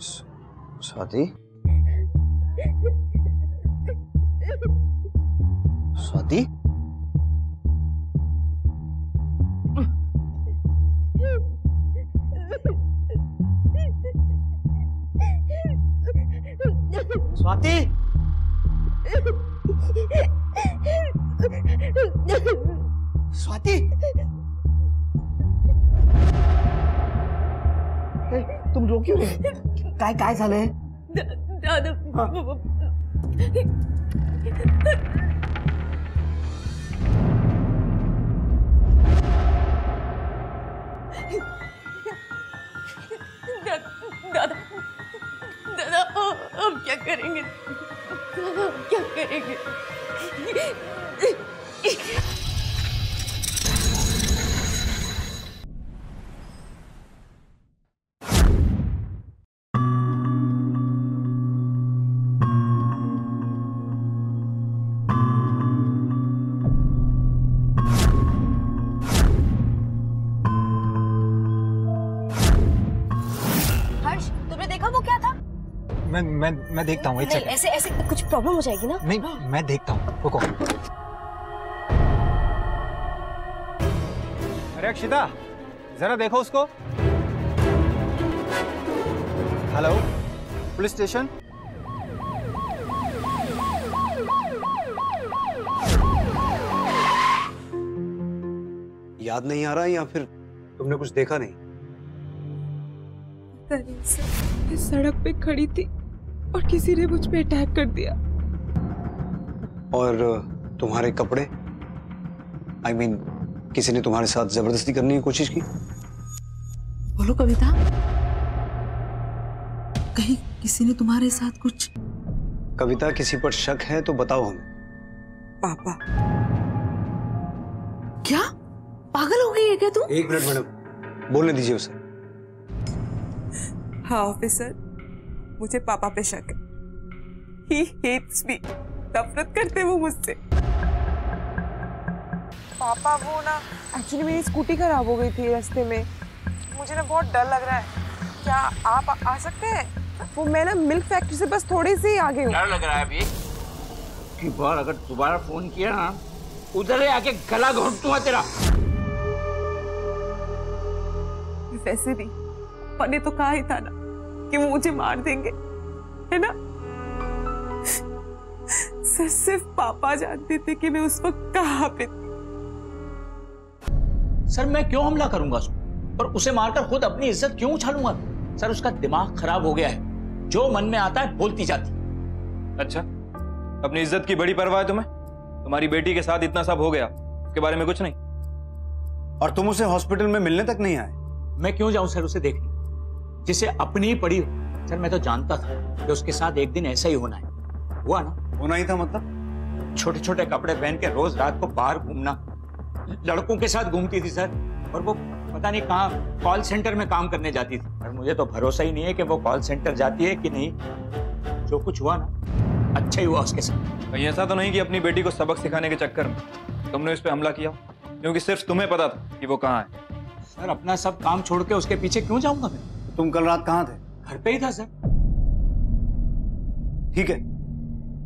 स्वाति, स्वाति, स्वाति, स्वाति, तुम रो क्यों रहे? काय झालंय? दादा, दादा, दादा, हम क्या करेंगे? दादा, हम क्या करेंगे? मैं देखता हूँ। ऐसे ऐसे कुछ प्रॉब्लम हो जाएगी ना? नहीं, मैं देखता हूँ, रुको। अरे अक्षिता, जरा देखो उसको। Hello, police station. याद नहीं आ रहा या फिर तुमने कुछ देखा नहीं? इस सड़क पे खड़ी थी और किसी ने मुझ पे अटैक कर दिया। और तुम्हारे कपड़े? I mean, किसी ने तुम्हारे साथ जबरदस्ती करने की कोशिश की? बोलो कविता, कहीं किसी ने तुम्हारे साथ कुछ? कविता, किसी पर शक है तो बताओ हमें। पापा। क्या पागल हो गई है क्या तू? एक मिनट मैडम, बोलने दीजिए उसे। हाँ ऑफिसर, मुझे पापा पे शक है। He hates me. नफरत करते वो मुझसे। पापा वो ना, एक्चुअली मेरी स्कूटी खराब हो गई थी रास्ते में, मुझे ना बहुत डर लग रहा है। क्या आप आ सकते हैं? वो मैं ना मिल्क फैक्ट्री से बस थोड़ी सी आगे हूँ। डर लग रहा है अभी कि बार अगर दोबारा फोन किया ना, उधर ही आके गला घोट दूंगा तेरा। वैसे भी पापा ने तो कहा ही था ना कि वो मुझे मार देंगे, है ना? सिर्फ पापा जानते थे कि मैं उस वक्त कहाँ पे थी। सर मैं क्यों हमला करूंगा उसको, और उसे मारकर खुद अपनी इज्जत क्यों उछालूंगा? सर उसका दिमाग खराब हो गया है, जो मन में आता है बोलती जाती। अच्छा, अपनी इज्जत की बड़ी परवाह है तुम्हें? तुम्हारी बेटी के साथ इतना सब हो गया, उसके बारे में कुछ नहीं? और तुम उसे हॉस्पिटल में मिलने तक नहीं आए? मैं क्यों जाऊं सर उसे देखने, जिसे अपनी ही पड़ी हो। सर मैं तो जानता था कि उसके साथ एक दिन ऐसा ही होना है। हुआ ना? होना ही था मतलब? छोटे छोटे कपड़े पहन के रोज रात को बाहर घूमना, लड़कों के साथ घूमती थी सर, और वो पता नहीं कहाँ कॉल सेंटर में काम करने जाती थी। और मुझे तो भरोसा ही नहीं है कि वो कॉल सेंटर जाती है कि नहीं। जो कुछ हुआ ना, अच्छा ही हुआ उसके साथ। कहीं ऐसा तो नहीं कि अपनी बेटी को सबक सिखाने के चक्कर में तुमने उस पर हमला किया, क्योंकि सिर्फ तुम्हें पता था कि वो कहाँ है? सर अपना सब काम छोड़ के उसके पीछे क्यों जाऊंगा मैं? तुम कल रात कहाँ थे? घर पे ही था सर। ठीक है,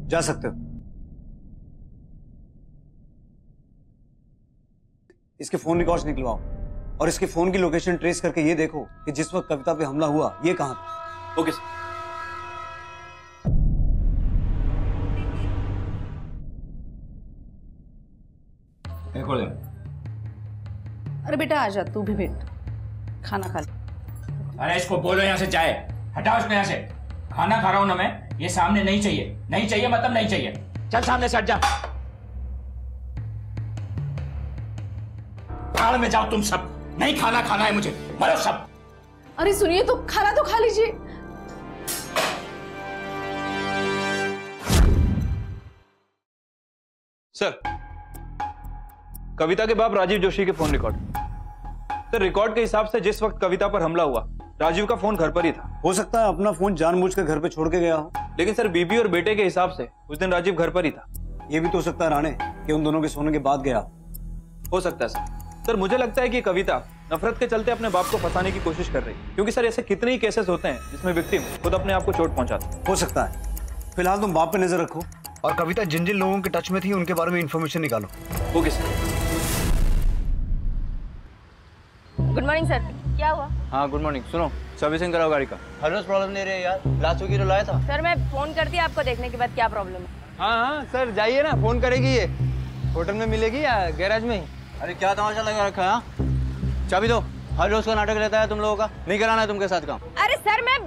जा सकते हो। इसके फोन रिकॉर्ड्स निकलवाओ और इसके फोन की लोकेशन ट्रेस करके ये देखो कि जिस वक्त कविता पे हमला हुआ ये कहाँ था। Okay sir. अरे बेटा आजा, तू भी बैठ, खाना खा ले। अरे इसको बोलो यहाँ से जाए, हटाओ इसको यहाँ से। खाना खा रहा हूं ना मैं, ये सामने नहीं चाहिए। नहीं चाहिए मतलब नहीं चाहिए। चल सामने से हट जा। भाड़ में जाओ तुम सब, नहीं खाना खाना है मुझे, मरो सब। अरे सुनिए तो, खाना तो खा लीजिए। सर, कविता के बाप राजीव जोशी के फोन रिकॉर्ड। सर रिकॉर्ड के हिसाब से जिस वक्त कविता पर हमला हुआ, राजीव का फोन घर पर ही था। हो सकता है अपना फोन जानबूझकर घर पे छोड़ के गया हो। लेकिन सर बीबी और बेटे के हिसाब से उस दिन राजीव घर पर ही था। ये भी तो हो सकता है राणे कि उन दोनों के सोने के बाद गया हो सकता है सर। सर मुझे लगता है कि कविता नफरत के चलते अपने बाप को फंसाने की कोशिश कर रही, क्योंकि सर ऐसे कितने ही केसेस होते हैं जिसमें विक्टिम खुद अपने आप को चोट पहुंचाता है। हो सकता है। फिलहाल तुम बाप पे नजर रखो और कविता जिन जिन लोगों के टच में थी उनके बारे में इंफॉर्मेशन निकालो। Okay sir. Good morning sir, क्या हुआ? हाँ गुड मॉर्निंग। सुनो, सर्विसिंग कराओ गाड़ी का। हर रोज प्रॉब्लम दे रहे हैं यार। लास्ट वीक ही लाया था। सर मैं फोन करती आपको देखने के बाद क्या प्रॉब्लम है। हाँ सर जाइए ना, फोन करेगी ये। होटल में मिलेगी या गैराज में ही? अरे क्या तमाशा लगा रखा है? चाबी दो। हर रोज का नाटक रहता है तुम लोगों का, नहीं कराना है तुमके साथ काम। अरे सर मैं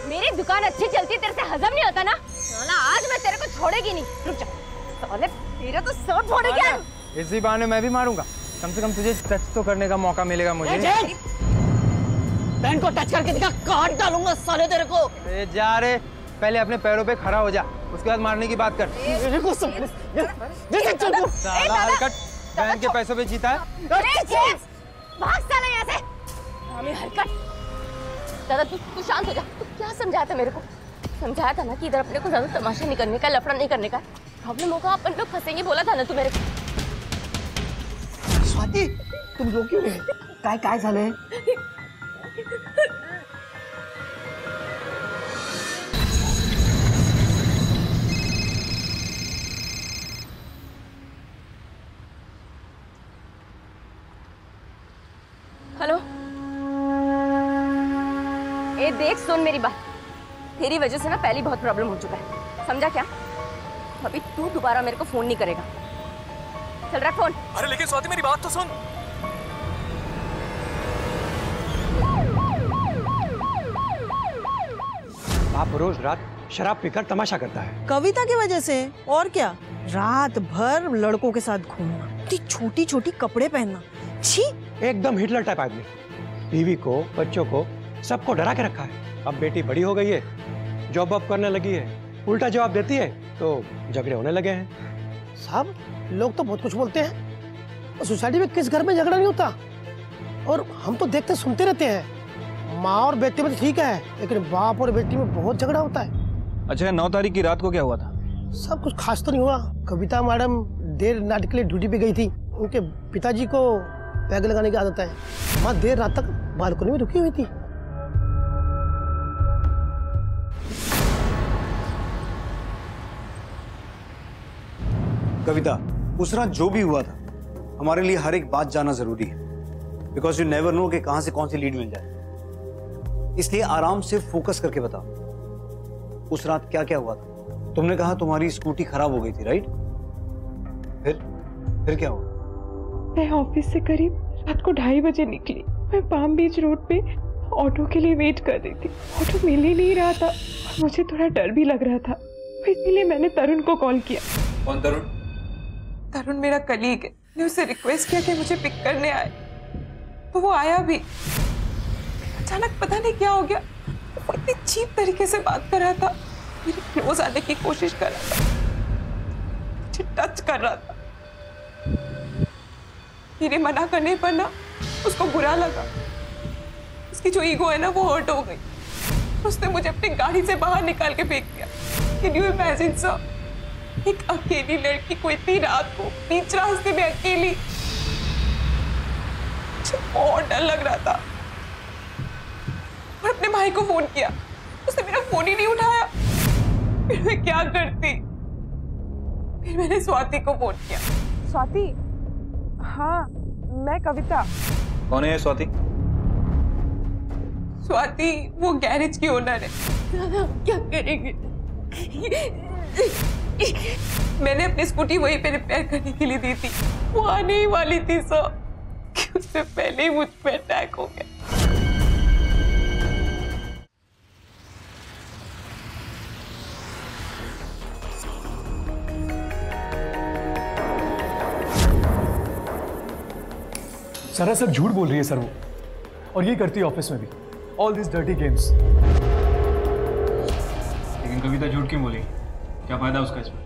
मेरी दुकान अच्छी चलती, तेरे से हजम नहीं होता ना? साला आज मैं तेरे को छोड़ेगी नहीं। रुक जा साले, तेरा तो सर फोड़ेगी आज। इसी बहाने मैं भी मारूंगा, कम से कम तुझे टच तो करने का मौका मिलेगा मुझे। बहन को टच करके दिखा, काट डालूंगा साले तेरे को। जा रे, पहले अपने पैरों पे खड़ा हो जा, उसके बाद मारने की बात कर। साला हरकत बहन के पैसों पे जीता है। भाग साला यहाँ से। हमें हरकत। दादा तू शांत हो जा। तू क्या समझाया था मेरे को? समझाया था ना कि इधर अपने को ज्यादा तमाशा नहीं करने का, लफड़ा नहीं करने का। प्रॉब्लम होगा, अपन लोग फंसेंगे, बोला था ना तू मेरे को। स्वाति, तुम रो क्यों रहे? काय झालंय? हेलो, ए देख सुन मेरी बात। तेरी वजह से ना पहले बहुत प्रॉब्लम हो चुका है, समझा क्या? अभी तू दोबारा मेरे को फोन नहीं करेगा। चल रहा फोन। अरे लेकिन स्वाति मेरी बात तो सुन। आप रोज रात शराब पीकर तमाशा करता है। कविता की वजह से और क्या? रात भर लड़कों के साथ घूमना, इतनी छोटी छोटी कपड़े पहनना, छी। एकदम हिटलर टाइप आदमी। बीवी को, बच्चों को, सबको डरा के रखा है। अब बेटी बड़ी हो गई है, जॉब वॉब करने लगी है, उल्टा जवाब देती है तो झगड़े होने लगे हैं। साहब लोग तो बहुत कुछ बोलते हैं, सोसाइटी में किस घर में झगड़ा नहीं होता? और हम तो देखते सुनते रहते हैं। माँ और बेटे में तो ठीक है, लेकिन बाप और बेटी में बहुत झगड़ा होता है। अच्छा 9 तारीख की रात को क्या हुआ था? सब कुछ खास तो नहीं हुआ। कविता मैडम देर नाट के लिए ड्यूटी पे गई थी। उनके पिताजी को पैग लगाने की आदत है। माँ देर रात तक बालकनी में रुकी हुई थी। कविता, उस रात जो भी हुआ था, हमारे लिए हर एक बात जानना जरूरी है, बिकॉज यू नेवर नो कि कहां से कौन सी लीड मिल जाए। इसलिए आराम से फोकस करके बताओ उस रात क्या क्या हुआ था। तुमने कहा तुम्हारी स्कूटी खराब हो गई थी, राइट? फिर क्या हुआ? मैं ऑफिस से करीब रात को 2:30 बजे निकली। मैं पाम बीच रोड पे ऑटो के लिए वेट कर रही थी। ऑटो मिल ही नहीं रहा था और मुझे थोड़ा डर भी लग रहा था, इसीलिए मैंने तरुण को कॉल किया। कौन तरुण? तरुण मेरा कलीग है। मैंने उससे रिक्वेस्ट किया कि मुझे पिक करने आए, तो वो आया भी। अचानक पता नहीं क्या हो गया, वो इतनी चीप तरीके से बात कर रहा था, मेरे क्लोज आने की कोशिश कर रहा था, मुझे टच कर रहा था। मेरे मना करने पर ना उसको बुरा लगा। उसकी जो ईगो है ना वो हर्ट हो गई। उसने मुझे अपनी गाड़ी से बाहर निकाल के फेंक दिया। Can you imagine sir? एक अकेली लड़की को इतनी रात को बीच रास्ते में अकेली, मुझे बहुत डर लग रहा था। और अपने भाई को फोन किया, उसने मेरा फोन ही नहीं उठाया। फिर मैं क्या करती? फिर मैंने स्वाति को फोन किया। स्वाति? हाँ मैं कविता। कौन है ये स्वाति? स्वाति वो गैरेज की ओनर है। क्या करेंगे? मैंने अपनी स्कूटी वहीं पे रिपेयर करने के लिए दी थी। वो आने ही वाली थी सर, कि उससे पहले ही मुझ पे अटैक हो गया। सरासर झूठ बोल रही है सर वो, और ये करती है ऑफिस में भी। All this dirty games. लेकिन कविता झूठ क्यों बोली? क्या फायदा उसका इसमें?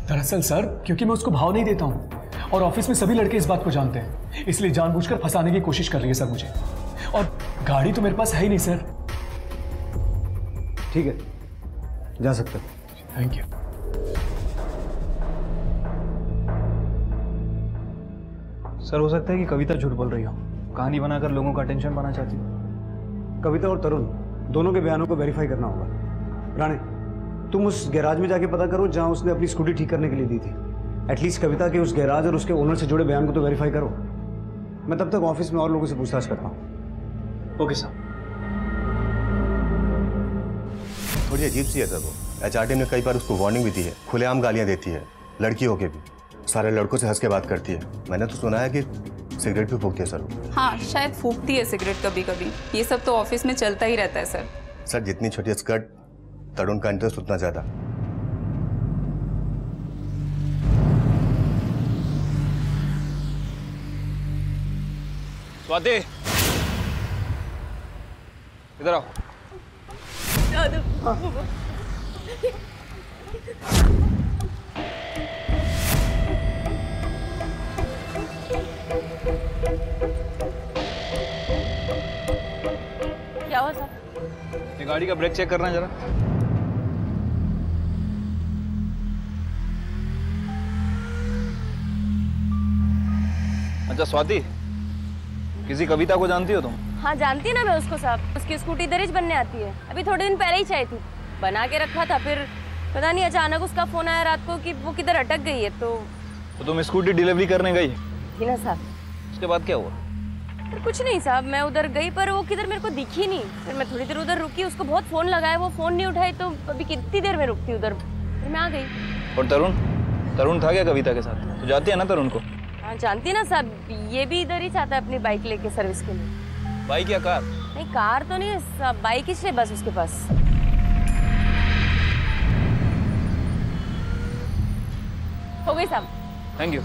दरअसल सर क्योंकि मैं उसको भाव नहीं देता हूँ, और ऑफिस में सभी लड़के इस बात को जानते हैं, इसलिए जानबूझकर फंसाने की कोशिश कर रही है सर मुझे। और गाड़ी तो मेरे पास है ही नहीं सर। ठीक है, जा सकते हो। Thank you. सर हो सकता है कि कविता झूठ बोल रही हो, कहानी बनाकर लोगों का अटेंशन पाना चाहती हो। कविता और तरुण दोनों के बयानों को वेरीफाई करना होगा। राणे, तुम उस गैराज में जाके पता करो जहां उसने अपनी स्कूटी ठीक करने के लिए दी थी। एटलीस्ट कविता के उस गैराज और उसके ओनर से जुड़े बयान को तो वेरीफाई करो। मैं तब तक ऑफिस में और लोगों से पूछताछ करता हूँ। Okay sir. थोड़ी अजीब सी है सर वो। एचआरडी ने कई बार उसको वार्निंग भी दी है, खुलेआम गालियां देती है, लड़की होके भी सारे लड़कों से हंस के बात करती है। मैंने तो सुना है कि सिगरेट भी फूकती है सर। हाँ, शायद फूकती है सिगरेट कभी कभी। ये सब तो ऑफिस में चलता ही रहता है सर। सर जितनी छोटी स्कर्ट, तरुण का इंटरेस्ट उतना ज्यादा। स्वाति, इधर आओ। क्या हुआ सर? ये गाड़ी का ब्रेक चेक करना है जरा। अच्छा स्वाति, किसी कविता को जानती हो तुम? हाँ जानती है ना मैं उसको साहब। उसकी स्कूटी दरिज बनने आती है। अभी थोड़े दिन पहले ही चाहिए थी, बना के रखा था, फिर पता नहीं अचानक उसका फोन आया रात को कि वो किधर अटक गई है। तो तुम स्कूटी डिलीवरी करने गई थी ना साहब। उसके बाद क्या हुआ? फिर कुछ नहीं साहब, मैं उधर गई पर वो किधर मेरे को दिखी नहीं। फिर मैं थोड़ी देर उधर रुकी, उसको बहुत फोन लगाया, वो फोन नहीं उठाई। तो अभी कितनी देर में रुकती उधर, फिर मैं आ गई। और तरुण था क्या कविता के साथ? तो जाती है ना तरुण को? हाँ जानती है ना साहब, ये भी इधर ही चाहता है अपनी बाइक लेके सर्विस के लिए। बाइक या कार? नहीं कार तो नहीं है, बाइक ही बस उसके पास। हो गई साहब। Thank you.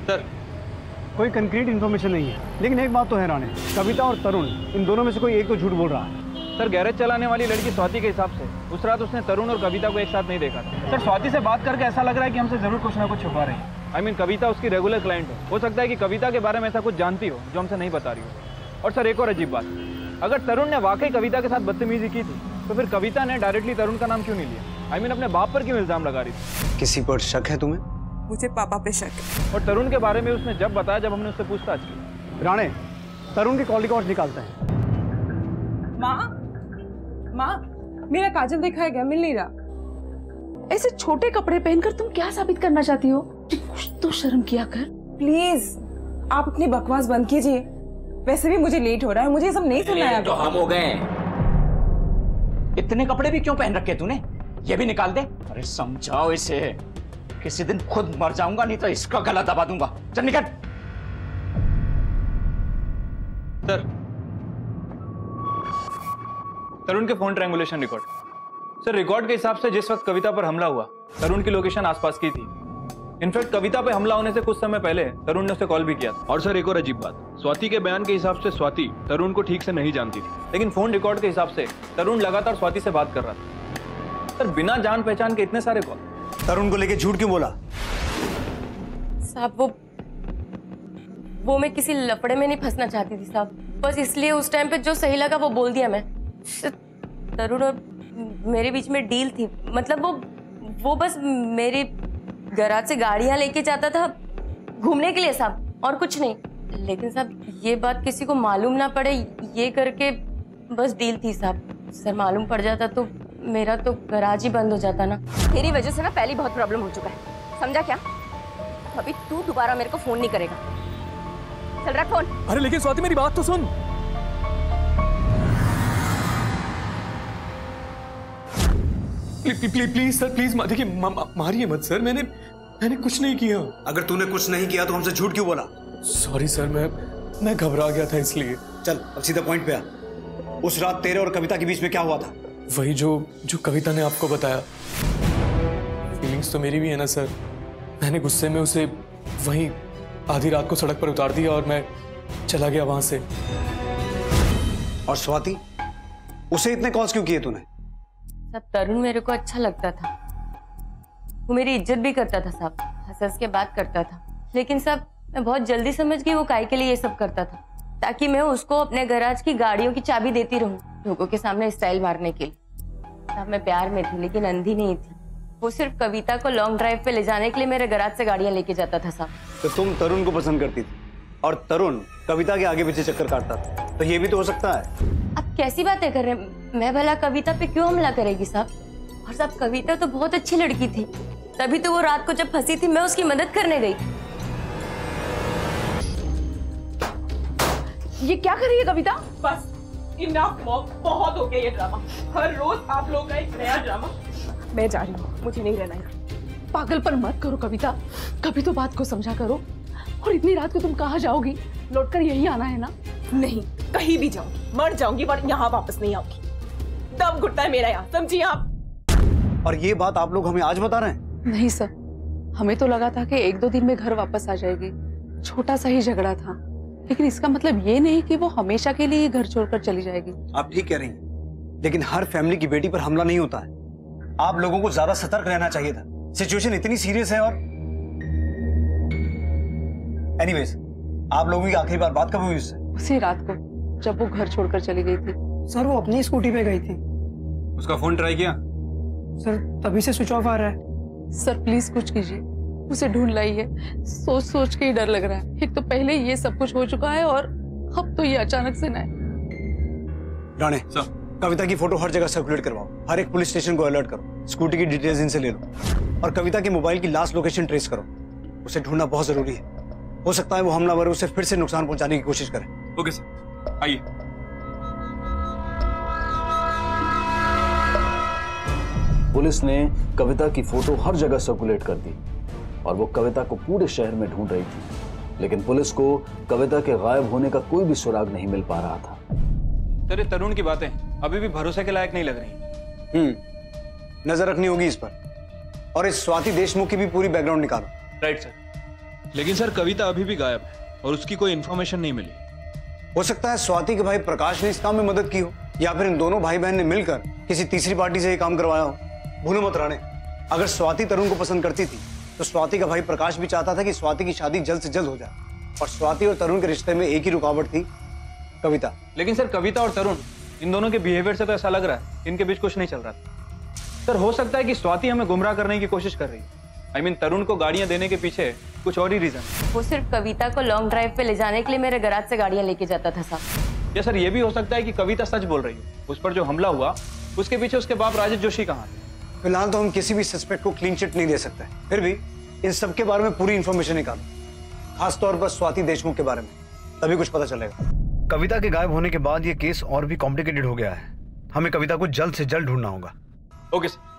सर, कोई कंक्रीट इन्फॉर्मेशन नहीं है, लेकिन एक बात तो है राणे, कविता और तरुण इन दोनों में से कोई एक तो झूठ बोल रहा है। सर गैरेज चलाने वाली लड़की स्वाति के हिसाब से उस रात उसने तरुण और कविता को एक साथ नहीं देखा था। सर स्वाति से बात करके ऐसा लग रहा है कि हमसे जरूर कुछ ना कुछ छुपा रही है। आई मीन कविता उसकी रेगुलर क्लाइंट हो सकता है कि कविता के बारे में ऐसा कुछ जानती हो जो हमसे नहीं बता रही हो। और सर एक और अजीब बात, अगर तरुण ने वाकई कविता के साथ बदतमीजी की थी तो फिर कविता ने डायरेक्टली तरुण का नाम क्यों नहीं लिया? आई मीन अपने बाप पर क्यों इल्जाम लगा रही थी? किसी पर शक है तुम्हें? मुझे पापा पे शक है। और तरुण के बारे में उसने जब बताया, जब हमने उससे पूछताछ की। राणे, तरुण के कॉल रिकॉर्ड निकालते हैं। माँ, मेरा काजल दिखाया गया, मिल नहीं रहा। ऐसे छोटे कपड़े पहनकर तुम क्या साबित करना चाहती हो? कुछ तो शर्म किया कर। प्लीज आप अपनी बकवास बंद कीजिए। वैसे भी मुझे लेट हो रहा है, मुझे ये सब नहीं सुनना है। तो हम हो गए। इतने कपड़े भी क्यों पहन रखे तूने? ये भी निकाल दे। अरे समझाओ इसे, किसी दिन खुद मर जाऊंगा, नहीं तो इसका गला दबा दूंगा। चल निकल। सर तरुण के phone triangulation record. Sir record के हिसाब से जिस वक्त कविता पर हमला हुआ, तरुण की लोकेशन आसपास की थी। इनफैक्ट कविता पे हमला होने से कुछ समय पहले तरुण ने उसे कॉल भी किया था। और सर एक और अजीब बात, स्वाति के बयान के हिसाब से स्वाति तरुण को ठीक से नहीं जानती थी, लेकिन फोन रिकॉर्ड के हिसाब से तरुण लगातार स्वाति से बात कर रहा था। सर बिना जान पहचान के इतने सारे कॉल। तरुण को लेके झूठ क्यों बोला? साहब वो मैं किसी लफड़े में नहीं फंसना चाहती थी साहब, बस इसलिए उस टाइम पे जो सही लगा वो बोल दिया मैं। तरुण और मेरे बीच में डील थी, मतलब वो बस मेरे गैराज से गाड़ियां लेके जाता था घूमने के लिए साहब, और कुछ नहीं। लेकिन साहब ये बात किसी को मालूम ना पड़े, ये करके बस डील थी साहब। सर मालूम पड़ जाता तो मेरा तो गैराज ही बंद हो जाता ना। तेरी वजह से ना पहले बहुत प्रॉब्लम हो चुका है, समझा क्या? अभी तू दोबारा मेरे को फोन नहीं करेगा। चल रख फोन। अरे लेकिन स्वाति मेरी बात तो सुन। प्लीज सर, प्लीज देखिए, मारिए मत सर, मैंने कुछ नहीं किया। अगर तूने कुछ नहीं किया तो हमसे झूठ क्यों बोला? सॉरी सर, मैं घबरा गया था इसलिए। चल अब सीधा पॉइंट पे आ। उस रात तेरे और कविता के बीच में क्या हुआ था? वही जो कविता ने आपको बताया। फीलिंग्स तो मेरी भी है ना सर। मैंने गुस्से में उसे वहीं आधी रात को सड़क पर उतार दिया और मैं चला गया वहां से। और स्वाति, उसे इतने कॉल्स क्यों किए तूने? सब तरुण मेरे को अच्छा लगता था, वो मेरी इज्जत भी करता था साहब, हंस हंस के बात करता था। लेकिन साहब मैं बहुत जल्दी समझ गई वो काहे के लिए ये सब करता था, ताकि मैं उसको अपने गैराज की गाड़ियों की चाबी देती रहूं लोगों के सामने स्टाइल मारने के लिए। साहब मैं प्यार में थी लेकिन अंधी नहीं थी। वो सिर्फ कविता को लॉन्ग ड्राइव पे ले जाने के लिए मेरे गैराज से गाड़ियां लेके जाता था साहब। तो तुम तरुण को पसंद करती थी और तरुण कविता के आगे पीछे चक्कर काटता था, तो ये भी तो हो सकता है। आप कैसी बातें कर रहे हैं? मैं भला कविता पे क्यों हमला करेगी साहब? और साहब कविता तो बहुत अच्छी लड़की थी, तभी तो वो रात को जब फंसी थी मैं उसकी मदद करने गई। ये क्या कर रही है कविता? बस इनफ मॉम, बहुत हो गया ये ड्रामा। हर रोज आप लोग का एक नया ड्रामा। मैं जा रही हूँ, मुझे नहीं रहना यहाँ। पागलपन मत करो कविता, कभी तो बात को समझा करो। और इतनी रात को तुम कहाँ जाओगी? लौटकर यही आना है ना? नहीं, कहीं भी जाऊंगी, मर जाऊंगी पर यहाँ वापस नहीं आऊंगी। दम घुटता है मेरा यहाँ, समझिए आप। और ये बात आप लोग हमें आज बता रहे हैं? नहीं सर, हमें तो लगा था कि 1-2 दिन में घर वापस आ जाएगी। छोटा सा ही झगड़ा था, लेकिन इसका मतलब ये नहीं कि वो हमेशा के लिए घर छोड़कर चली जाएगी। आप ठीक कह रही हैं, लेकिन हर फैमिली की बेटी पर हमला नहीं होता है। आप लोगों को ज्यादा सतर्क रहना चाहिए था। सिचुएशन इतनी सीरियस है। और एनीवेज, आप लोगों की आखिरी बार बात कब हुई उससे? उसी रात को जब वो घर छोड़कर चली गई थी। सर वो अपनी स्कूटी पे गई थी। उसका फोन ट्राई किया? सर तभी से स्विच ऑफ आ रहा है। सर प्लीज कुछ कीजिए, उसे ढूंढ लाइए। सोच सोच के ही डर लग रहा है। एक तो पहले ये सब कुछ हो चुका है और अब तो ये अचानक से नया। राणे सर, कविता की फोटो हर जगह सर्कुलेट करवाओ, हर एक पुलिस स्टेशन को अलर्ट करो, स्कूटी की डिटेल्स इनसे ले लो और कविता के मोबाइल की लास्ट लोकेशन ट्रेस करो। उसे ढूंढना बहुत जरूरी है। हो सकता है वो हमलावर उसे फिर से नुकसान पहुंचाने की कोशिश करे। ओके सर, आइए। पुलिस ने कविता की फोटो हर जगह सर्कुलेट कर दी और वो कविता को पूरे शहर में ढूंढ रही थी, लेकिन पुलिस को कविता के गायब होने का कोई भी सुराग नहीं मिल पा रहा था। तेरे तरुण की बातें अभी भी भरोसे के लायक नहीं लग रही। नजर रखनी होगी इस पर, और इस स्वाति देशमुख की भी पूरी बैकग्राउंड निकालो। Right sir. लेकिन सर कविता अभी भी गायब है और उसकी कोई इन्फॉर्मेशन नहीं मिली। हो सकता है स्वाति के भाई प्रकाश ने इस काम में मदद की हो, या फिर इन दोनों भाई बहन ने मिलकर किसी तीसरी पार्टी से ये काम करवाया हो। भूलो मत राणे, अगर स्वाति तरुण को पसंद करती थी तो स्वाति का भाई प्रकाश भी चाहता था कि स्वाति की शादी जल्द से जल्द हो जाए, और स्वाति और तरुण के रिश्ते में एक ही रुकावट थी, कविता। लेकिन सर कविता और तरुण इन दोनों के बिहेवियर से तो ऐसा लग रहा है इनके बीच कुछ नहीं चल रहा था। सर हो सकता है कि स्वाति हमें गुमराह करने की कोशिश कर रही है। I mean, तरुण को गाड़ियां देने के पीछे कुछ और ही रीजन। वो सिर्फ कविता को लॉन्ग ड्राइव पे ले जाने के लिए मेरे गैराज से गाड़ियां लेके जाता था साहब। या सर ये भी हो सकता है कि कविता सच बोल रही हो। उस पर जो हमला हुआ उसके पीछे उसके बाप राजेश जोशी कहाँ थे? फिलहाल तो हम किसी भी सस्पेक्ट को क्लीन चिट नहीं दे सकते, फिर भी इन सब के बारे में पूरी इंफॉर्मेशन निकालो, खासतौर पर स्वाति देशमुख के बारे में, तभी कुछ पता चलेगा। कविता के गायब होने के बाद ये केस और भी कॉम्प्लिकेटेड हो गया है। हमें कविता को जल्द से जल्द ढूंढना होगा। Okay sir.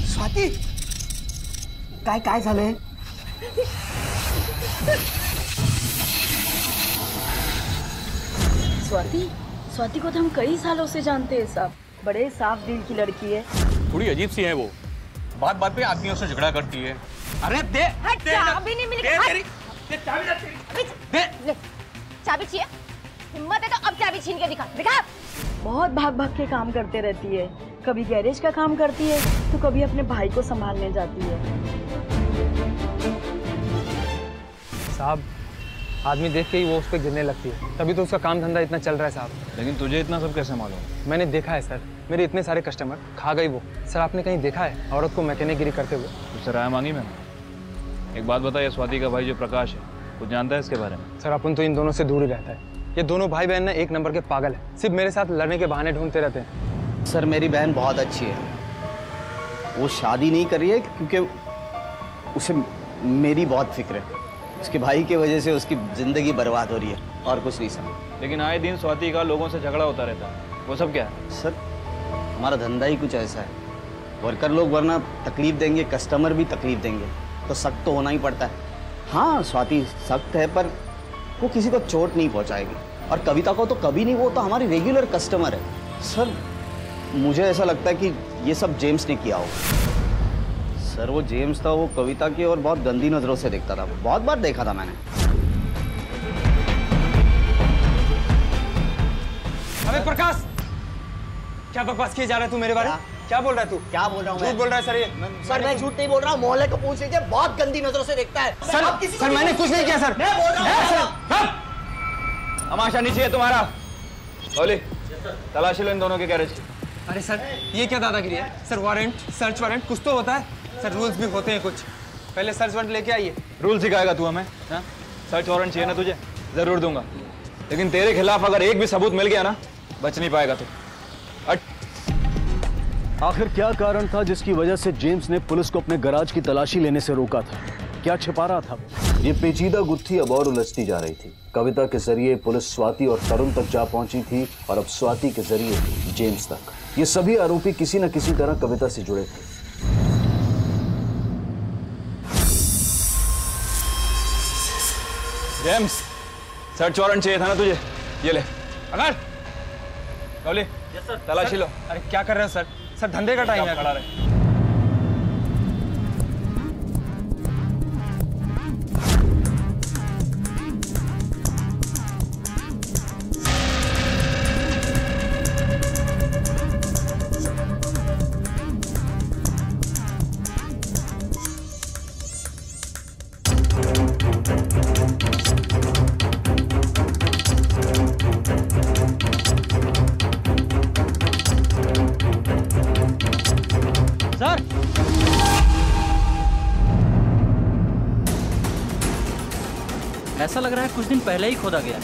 स्वाती, काय झालंय? स्वाति को तो हम कई सालों से जानते हैं साहब, बड़े साफ दिल की लड़की है। थोड़ी अजीब सी है वो, बात बात पे आदमियों से झगड़ा करती है। अरे दे, चाबी नहीं मिली। चाबी चाहिए? हिम्मत है तो अब चाबी छीन के दिखा। बहुत भाग भाग के काम करते रहती है, कभी गैरेज का काम करती है तो कभी अपने भाई को संभालने जाती है। साहब आदमी देख के ही वो उस पर गिरने लगती है, तभी तो उसका काम धंधा इतना चल रहा है साहब। लेकिन तुझे इतना सब कैसे मालूम? मैंने देखा है सर, मेरे इतने सारे कस्टमर खा गई वो। सर आपने कहीं देखा है औरत को मैकेनिकगिरी करते हुए? उससे राय मांगी मैंने। एक बात बताइए, स्वाति का भाई जो प्रकाश है कुछ जानता है इसके बारे में? सर अपन तो इन दोनों से दूर ही रहता है। ये दोनों भाई बहन ना एक नंबर के पागल है, सिर्फ मेरे साथ लड़ने के बहाने ढूंढते रहते हैं। सर मेरी बहन बहुत अच्छी है, वो शादी नहीं कर रही है क्योंकि उसे मेरी बहुत फिक्र है। उसके भाई की वजह से उसकी जिंदगी बर्बाद हो रही है, और कुछ नहीं सर। लेकिन आए दिन स्वाति का लोगों से झगड़ा होता रहता है, वो सब क्या है? सर हमारा धंधा ही कुछ ऐसा है, वर्कर लोग वरना तकलीफ देंगे, कस्टमर भी तकलीफ देंगे, तो सख्त तो होना ही पड़ता है। हाँ स्वाति सख्त है पर वो किसी को चोट नहीं पहुंचाएगी, और कविता को तो कभी नहीं, वो तो हमारी रेगुलर कस्टमर है। सर मुझे ऐसा लगता है कि ये सब जेम्स ने किया होगा। सर वो जेम्स था, वो कविता की और बहुत गंदी नजरों से देखता था। बहुत बार देखा था मैंने। अबे प्रकाश, क्या बकवास किए जा रहा है तू मेरे बारे में? क्या बोल रहा है तू? क्या बोल रहा हूँ? झूठ बोल रहा है सर ये। सर मैं झूठ नहीं बोल रहा हूँ, मोहल्ले को पूछ लीजिए, बहुत गंदी नजरों से देखता है। सर मैंने कुछ नहीं किया सर। मैं बोल रहा हूँ। तमाशा नहीं चाहिए तुम्हारा। बोली तलाशी लो इन दोनों के गैरेज। अरे सर ये क्या दादागिरी है? सर वारंट, सर्च वारंट कुछ तो होता है सर, रूल्स भी होते हैं कुछ। पहले सर्च वारंट लेके आइए। रूल सिखाएगा तू हमें? हाँ? सर्च वारंट चाहिए ना तुझे? जरूर दूंगा, लेकिन तेरे खिलाफ अगर एक भी सबूत मिल गया ना, बच नहीं पाएगा तू। आखिर क्या कारण था जिसकी वजह से जेम्स ने पुलिस को अपने गैराज की तलाशी लेने से रोका था? क्या छिपा रहा था? ये पेचीदा गुत्थी अब और उलझती जा रही थी। कविता के जरिए पुलिस स्वाति और तरुण तक जा पहुंची थी और अब स्वाति के जरिए जेम्स तक। ये सभी आरोपी किसी न किसी तरह कविता से जुड़े थे। जेम्स, सर्च वारंट चाहिए था ना तुझे? ये ले। अगर लवली, तलाशी लो। अरे क्या कर रहे हो सर? सर धंधे का टाइम है। खड़ा रहे। ऐसा लग रहा है कुछ दिन पहले ही खोदा गया।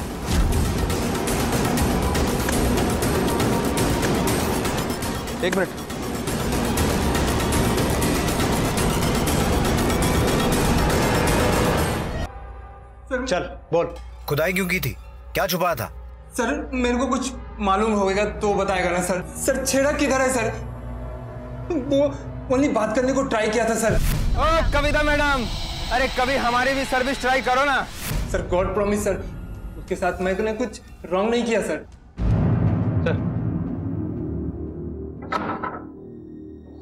एक मिनट। चल बोल, खुदाई क्यों की थी? क्या छुपाया था? सर मेरे को कुछ मालूम होगा तो बताएगा ना सर। सर छेड़ा किधर है सर? वो ओनली बात करने को ट्राई किया था सर। ओ कविता मैडम, अरे कभी हमारी भी सर्विस ट्राई करो ना। सर गॉड प्रॉमिस सर, उसके साथ मैंने कुछ रॉन्ग नहीं किया सर।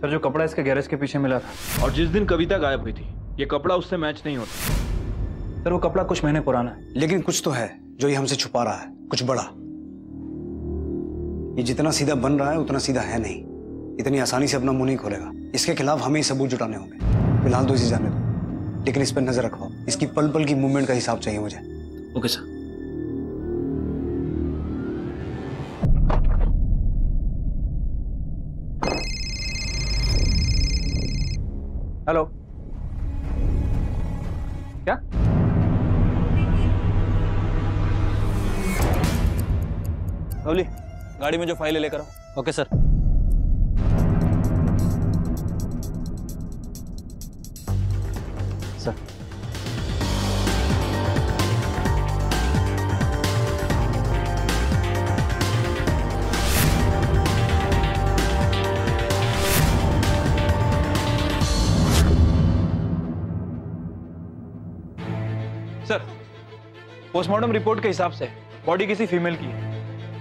सर जो कपड़ा इसके गैरेज के पीछे मिला था और जिस दिन कविता गायब हुई थी, ये कपड़ा उससे मैच नहीं होता। सर वो कपड़ा कुछ महीने पुराना है, लेकिन कुछ तो है जो ये हमसे छुपा रहा है, कुछ बड़ा। ये जितना सीधा बन रहा है उतना सीधा है नहीं। इतनी आसानी से अपना मुंह नहीं खोलेगा। इसके खिलाफ हमें ही सबूत जुटाने होंगे। फिलहाल तो इसे जाने दो, लेकिन इस पर नजर रखो। इसकी पल पल की मूवमेंट का हिसाब चाहिए मुझे। Okay sir. हेलो, क्या? लवली, गाड़ी में जो फाइल है लेकर आओ। Okay sir. Sir sir, postmortem report के हिसाब से बॉडी किसी फीमेल की है।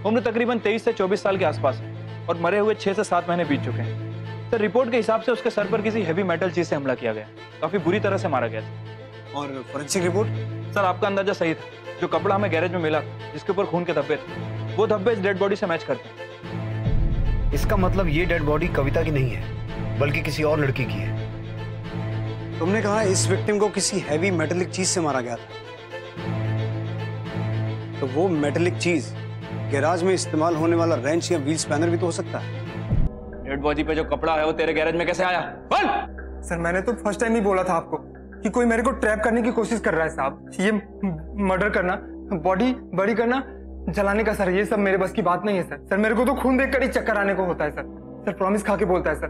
उम्र तकरीबन 23 से 24 साल के आसपास है और मरे हुए 6 से 7 महीने बीत चुके हैं। सर रिपोर्ट के हिसाब से उसके सर पर किसी हैवी मेटल चीज से हमला किया गया, काफी बुरी तरह से मारा गया था। और फोरेंसिक रिपोर्ट? सर आपका अंदाजा सही था। जो कपड़ा हमें गैरेज में मिला जिसके ऊपर खून के धब्बे थे, वो धब्बे इस डेड बॉडी से मैच करते हैं। इसका मतलब ये डेड बॉडी कविता की नहीं है, बल्कि किसी और लड़की की है। तुमने कहा इस विक्टिम को किसी हैवी मेटेलिक चीज से मारा गया था, तो वो मेटेलिक चीज गैराज में इस्तेमाल होने वाला रेंच या व्हील स्पैनर भी तो हो सकता है। डेड बॉडी पे जो कपड़ा है वो तेरे गैरेज में कैसे आया? बोल। सर मैंने तो फर्स्ट टाइम ही बोला था आपको कि कोई मेरे को ट्रैप करने की कोशिश कर रहा है साहब। ये मर्डर करना, बॉडी बड़ी करना, जलाने का सर, ये सब मेरे बस की बात नहीं है सर। सर मेरे को तो खून देखकर ही चक्कर आने को होता है सर। सर प्रॉमिस खा के बोलता है सर।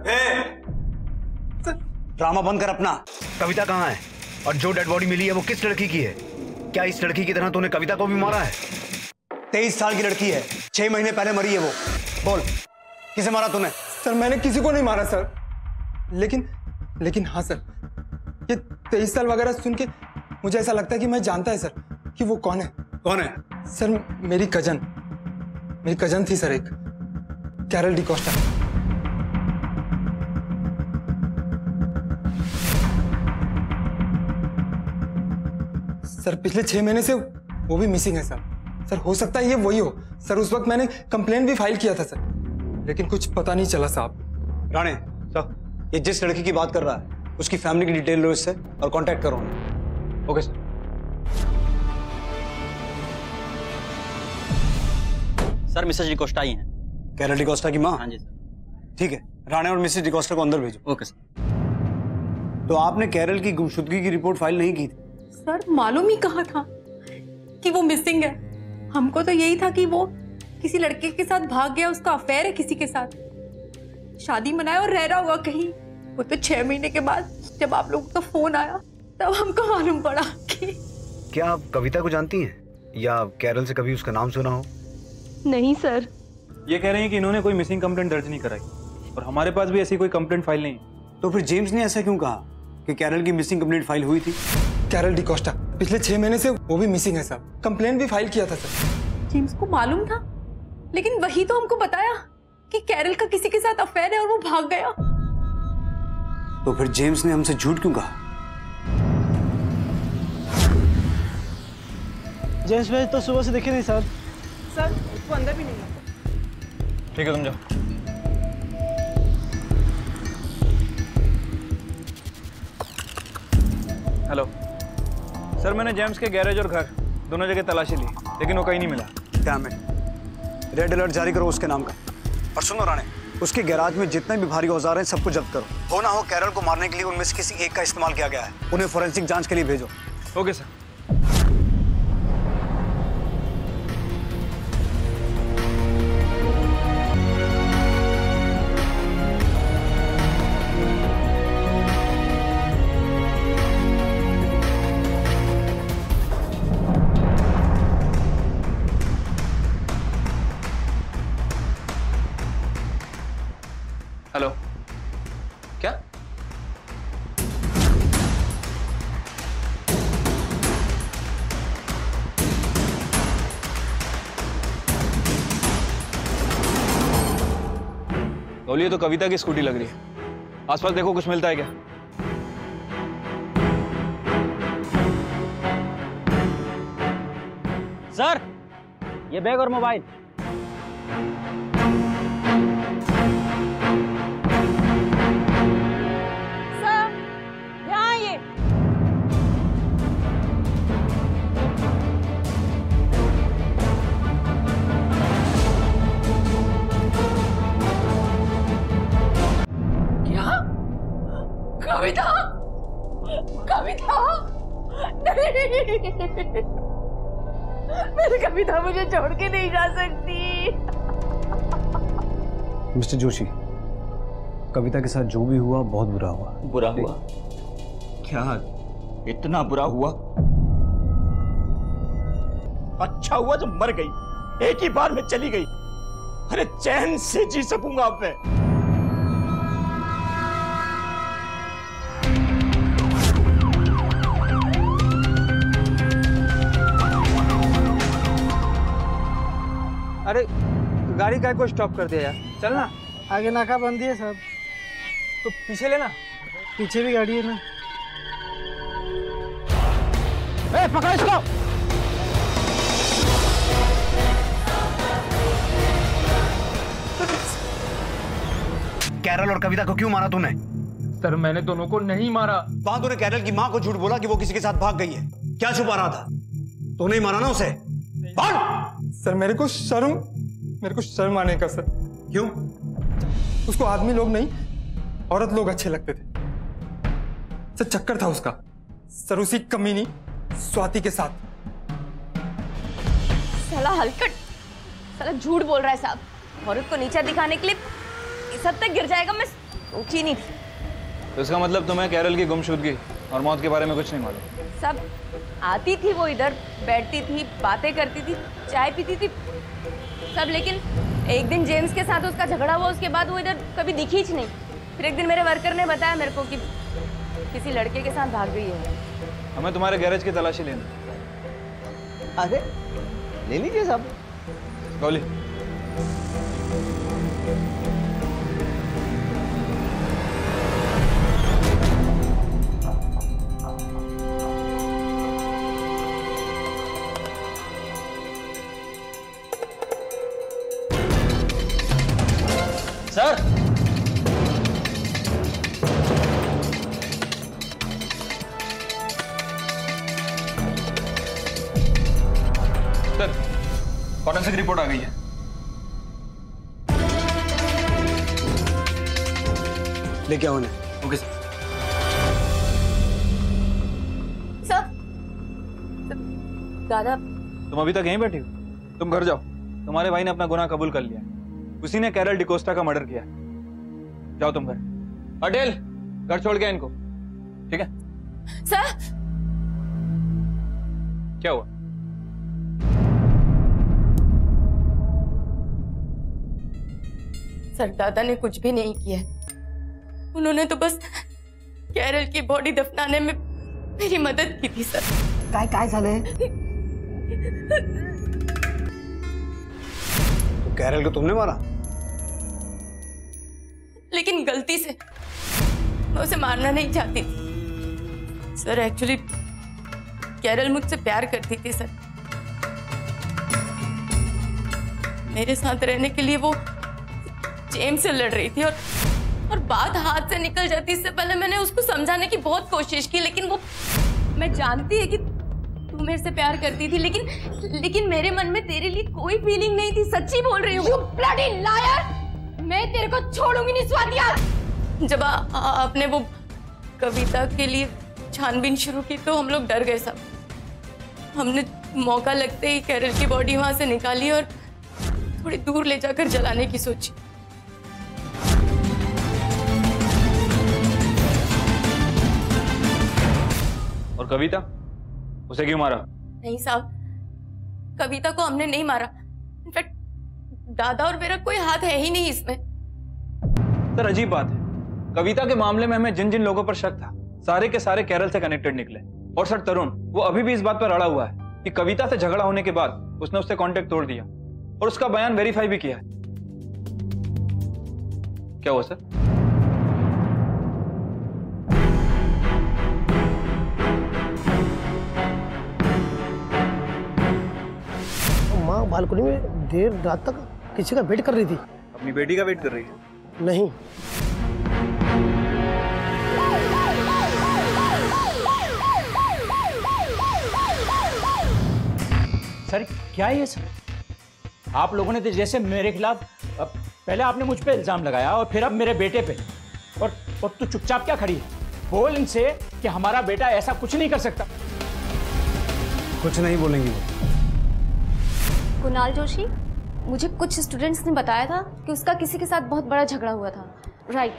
ड्रामा बंद कर अपना। कविता कहाँ है? और जो डेड बॉडी मिली है वो किस लड़की की है? क्या इस लड़की की तरह तूने कविता को भी मारा है? 23 साल की लड़की है, 6 महीने पहले मरी है वो। बोल, किसे मारा तूने? सर मैंने किसी को नहीं मारा सर, लेकिन हाँ सर, ये 23 साल वगैरह सुन के मुझे ऐसा लगता है कि मैं जानता है सर कि वो कौन है। कौन है? सर मेरी कजन थी सर, एक कैरल डिकोस्टा। सर पिछले 6 महीने से वो भी मिसिंग है सर। सर हो सकता है ये वही हो। सर उस वक्त मैंने कंप्लेंट भी फाइल किया था सर, लेकिन कुछ पता नहीं चला साहब। राणे सर, ये जिस लड़की की बात कर रहा है उसकी फैमिली की डिटेल लो इससे और कांटेक्ट करो उन्हें। Okay sir. Sir Mrs D'Costa ही हैं। कैरल डिकोस्टा की माँ? हाँ जी सर। ठीक है, राणे और मिसेस डिकोस्टा को अंदर भेजो। Okay sir. तो आपने कैरल की गुमशुदगी की रिपोर्ट फाइल नहीं की थी? सर मालूम ही कहा था कि वो मिसिंग है। हमको तो यही था कि वो किसी लड़के के साथ भाग गया, उसका अफेयर है किसी के साथ, शादी मनाया और रह रहा होगा कहीं। वो तो 6 महीने के बाद जब आप लोगों का फोन आया तब हमको मालूम पड़ा कि। क्या आप कविता को जानती हैं या कैरल से कभी उसका नाम सुना हो? नहीं सर। ये कह रहे हैं कि इन्होंने कोई मिसिंग कंप्लेंट दर्ज नहीं कराई और हमारे पास भी ऐसी कोई कंप्लेंट फाइल नहीं है। तो फिर जेम्स ने ऐसा क्यों कहा कि कैरल की मिसिंग कंप्लेंट फाइल हुई थी? कैरल डिकोस्टा पिछले 6 महीने से वो भी मिसिंग है सर। कंप्लेंट भी फाइल किया था सर। जेम्स को मालूम था, लेकिन वही तो हमको बताया कि कैरल का किसी के साथ अफेयर है और वो भाग गया। तो फिर जेम्स ने हमसे झूठ क्यों कहा? जेम्स भाई तो सुबह से दिखे नहीं सर। सर उसको अंदर भी नहीं है। ठीक है तुम जाओ। हेलो सर, मैंने जेम्स के गैरेज और घर दोनों जगह तलाशी ली, लेकिन वो कहीं नहीं मिला। Damn it. रेड अलर्ट जारी करो उसके नाम का। और सुनो राणे, उसके गैराज में जितने भी भारी औजार हैं सबको जब्त करो। हो ना हो कैरल को मारने के लिए उनमें से किसी एक का इस्तेमाल किया गया है। उन्हें फोरेंसिक जांच के लिए भेजो। Okay sir. हेलो, क्या? बोलिए, तो कविता की स्कूटी लग रही है। आसपास देखो कुछ मिलता है क्या? सर, ये बैग और मोबाइल। कविता, कविता, नहीं, मेरी कविता मुझे छोड़ के नहीं जा सकती। मिस्टर जोशी, कविता के साथ जो भी हुआ बहुत बुरा हुआ। बुरा हुआ? क्या इतना बुरा हुआ? अच्छा हुआ जब मर गई, एक ही बार में चली गई। अरे चैन से जी सकूंगा अब मैं। अरे गाड़ी काय को स्टॉप कर दिया यार, चल ना। आगे नाकाबंदी है साहब। तो पीछे लेना। पीछे भी गाड़ी है ना। ए, पकड़ इसको। कैरल और कविता को क्यों मारा तूने? सर मैंने दोनों को नहीं मारा। वहां तूने कैरल की मां को झूठ बोला कि वो किसी के साथ भाग गई है। क्या छुपा रहा था? तूने ही मारा ना उसे? सर मेरे को शर्म आने का। सर क्यों? उसको आदमी लोग नहीं औरत लोग अच्छे लगते थे। सर चक्कर था उसका, सर उसी कमीनी स्वाति के साथ। साला हलकट, साला झूठ बोल रहा है साहब। औरत को नीचा दिखाने के लिए इस हद तक गिर जाएगा मैं सोची नहीं थी। तो इसका मतलब तुम्हें कैरल की गुमशुदगी और मौत के बारे में कुछ नहीं मालूम? सब आती थी, वो इधर बैठती थी, बातें करती थी, चाय पीती थी सब, लेकिन एक दिन जेम्स के साथ उसका झगड़ा हुआ, उसके बाद वो इधर कभी दिखी ही नहीं। फिर एक दिन मेरे वर्कर ने बताया मेरे को कि किसी लड़के के साथ भाग गई है। हमें तुम्हारे गैरेज की तलाशी लेना। अरे ले लीजिए साहब। गौली, फॉरेंसिक रिपोर्ट आ गई है। लेके आओ उन्हें। Okay sir. दादा, तुम अभी तक यहीं बैठी हो? तुम घर जाओ, तुम्हारे भाई ने अपना गुनाह कबूल कर लिया। उसी ने कैरल डिकोस्टा का मर्डर किया। जाओ तुम घर। अटेल, घर छोड़ के इनको, ठीक है? सर। क्या हुआ? सर, दादा ने कुछ भी नहीं किया। उन्होंने तो बस कैरल की बॉडी दफनाने में मेरी मदद की थी सर। काय झालंय? तो कैरल को तुमने मारा? लेकिन गलती से। मैं उसे मारना नहीं चाहती थी सर। एक्चुअली कैरल मुझसे प्यार करती थी सर। मेरे साथ रहने के लिए वो जेम्स से लड़ रही थी और बात हाथ से निकल जाती। इससे पहले मैंने उसको समझाने की बहुत कोशिश की, लेकिन वो, मैं जानती है कि तू मेरे से प्यार करती थी, लेकिन मेरे मन में तेरे लिए कोई फीलिंग नहीं थी। सच्ची बोल रही हूँ। You bloody liar! मैं तेरे को छोड़ूंगी नहीं स्वातिया। जब आपने वो कविता के लिए छानबीन शुरू की तो हम लोग डर गए सब। हमने मौका लगते ही कैरल की बॉडी वहां से निकाली और थोड़ी दूर ले जाकर जलाने की सोची। और कविता, उसे क्यों मारा? नहीं साहब, कविता को हमने नहीं मारा। इनफैक्ट दादा और मेरा कोई हाथ है ही नहीं इसमें। सर, अजीब बात है, कविता के मामले में हमें जिन जिन लोगों पर शक था सारे के सारे कैरल से कनेक्टेड निकले। और सर तरुण, वो अभी भी इस बात पर अड़ा हुआ है कि कविता से झगड़ा होने के बाद उसने उससे कांटेक्ट तोड़ दिया और उसका बयान वेरीफाई भी किया है। क्या हुआ सर? माँ बालकनी में देर रात तक किसी का वेट कर रही थी। अपनी बेटी का वेट कर रही है? नहीं। सर, क्या है ये सर? आप लोगों ने तो जैसे मेरे खिलाफ, पहले आपने मुझ पे इल्जाम लगाया और फिर अब मेरे बेटे पे, और तू चुपचाप क्या खड़ी है? बोल इनसे कि हमारा बेटा ऐसा कुछ नहीं कर सकता। कुछ नहीं बोलेंगी वो। कुणाल जोशी, मुझे कुछ स्टूडेंट्स ने बताया था कि उसका किसी के साथ बहुत बड़ा झगड़ा हुआ था, राइट?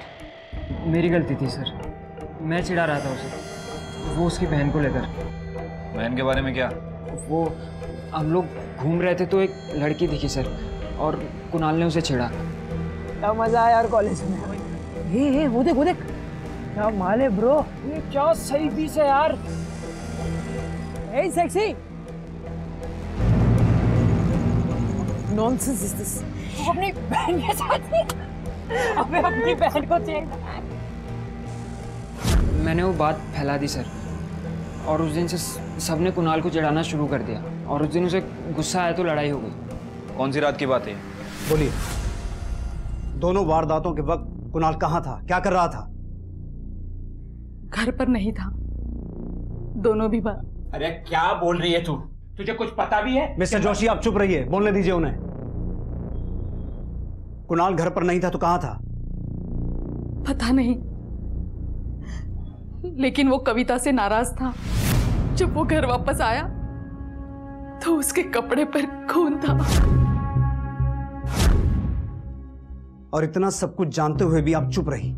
मेरी गलती थी सर, मैं चिढ़ा रहा था उसे, वो उसकी बहन को लेकर। बहन के बारे में क्या? वो हम लोग घूम रहे थे तो एक लड़की दिखी सर, और कुणाल ने उसे छेड़ा। क्या मजा आया यार कॉलेज में। हे वो देख क्या माल है ब्रो। ये क्या सही पीस है यार। हे सेक्सी। Nonsense is this. वो अपनी बहन के साथ अबे अपनी बहन को छेड़ा। मैंने वो बात फैला दी सर, और उस दिन से सबने कुणाल को चिढ़ाना शुरू कर दिया, और उस दिन उसे गुस्सा आया तो लड़ाई हो गई। कौन सी रात की बात है? बोलिए। दोनों वारदातों के वक्त कुणाल कहाँ था, क्या कर रहा था? घर पर नहीं था, दोनों भी बार। अरे क्या बोल रही है तू? तुझे कुछ पता भी है? मिस्टर जोशी, आप चुप रहिए, बोलने दीजिए उन्हें। कुणाल घर पर नहीं था तो कहाँ था? पता नहीं, लेकिन वो कविता से नाराज था। जब वो घर वापस आया तो उसके कपड़े पर खून था। और इतना सब कुछ जानते हुए भी आप चुप रही।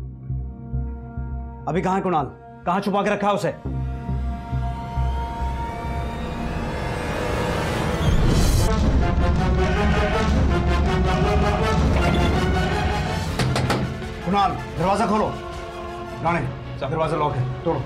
अभी कहाँ है कुणाल? कहाँ छुपा के रखा है उसे? कुणाल, दरवाजा खोलो। राणे, दरवाजा लॉक है, तोड़ो।